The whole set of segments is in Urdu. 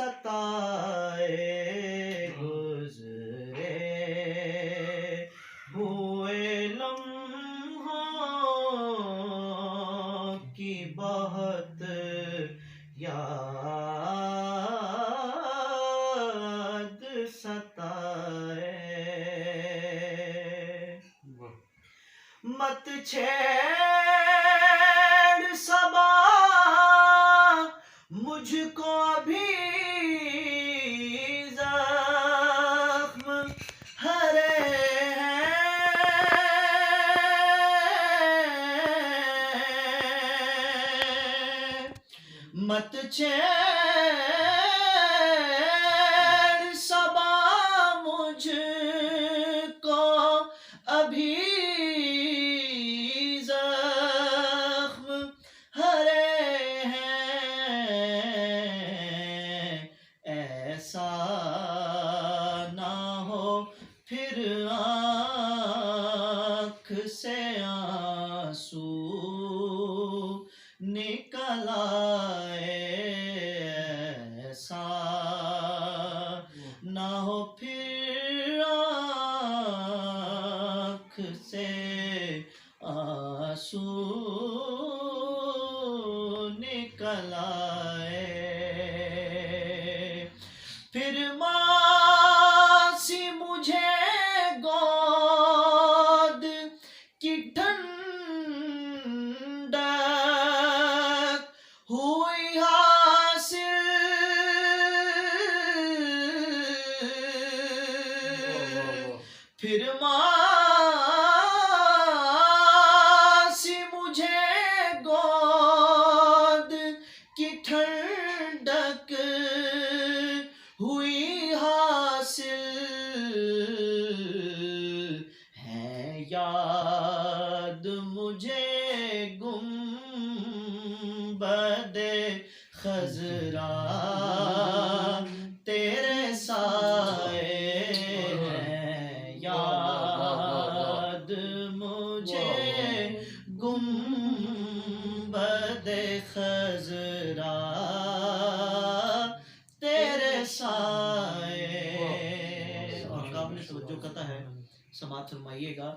ستائے گزرے ہوئے لمحوں کی بہت یاد ستائے مت چھیڑ صبا مجھ کو ابھی زخم ہرے ہیں مت چھیڑ صبا مجھ کو ابھی پھر آنکھ سے آنسو نکل آئے ایسا نہ ہو پھر آنکھ سے آنسو نکل آئے پھر مجھے گود کی ٹھنڈک ہوئی حاصل پھر مجھے گود کی ٹھنڈک ہوئی حاصل یاد مجھے گنبد خضرا تیرے سائے ہیں یاد مجھے گنبد خضرا تیرے سائے اور قابل توجہ کرتا ہے سماعت فرمائیے گا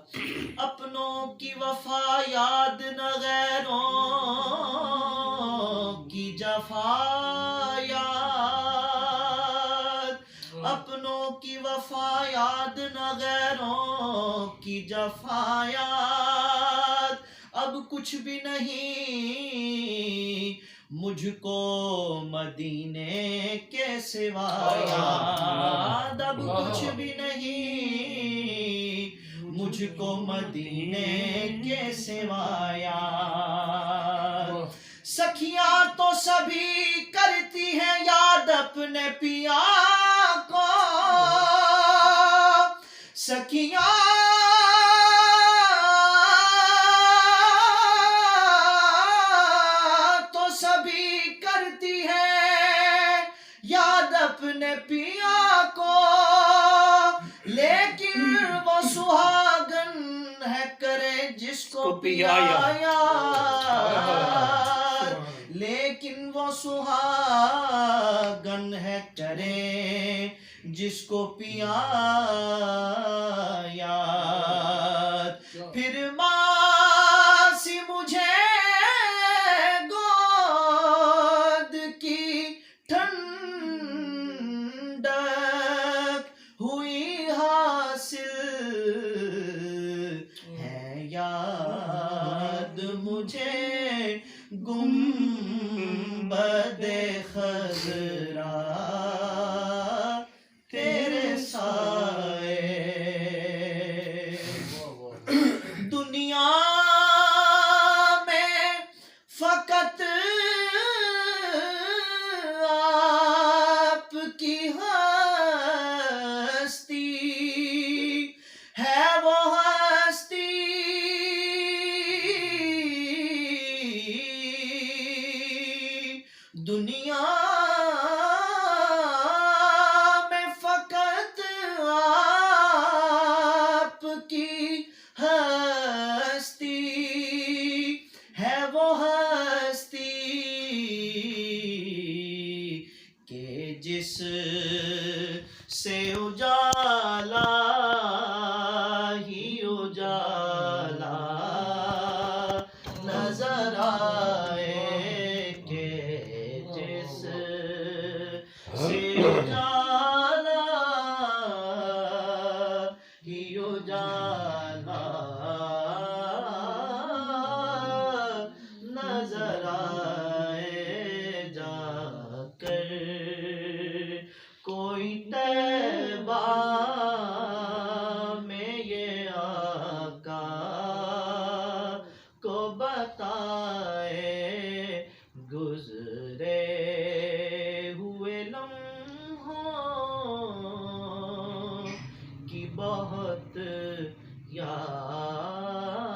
اپنوں کی وفا یاد نہ غیروں کی جفا یاد اپنوں کی وفا یاد نہ غیروں کی جفا یاد اب کچھ بھی نہیں مجھ کو مدینے کے سوا یاد اب کچھ بھی نہیں مجھ کو مدینے کے سوا یاد سکھیاں تو سبھی کرتی ہیں یاد اپنے پیا کو سکھیاں تو سبھی کرتی ہیں یاد اپنے پیا کو لیکن وہ سہاگن ہے کرے جس کو پیا یاد لیکن وہ سہاگن ہے کرے جس کو پیا یاد پھر ماسی مجھے گود کی ٹھنڈک ہوئی حاصل ہے یاد مجھے گنبد خضرا تیرے سائے جس سے اجالا ہی اجالا نظر آئے کہ جس سے اجالا ہی اجالا نظر آئے جا کر کوئی طیبہ میں یہ آقا کو بتائے گزرے ہوئے لمحوں کی بہت یاد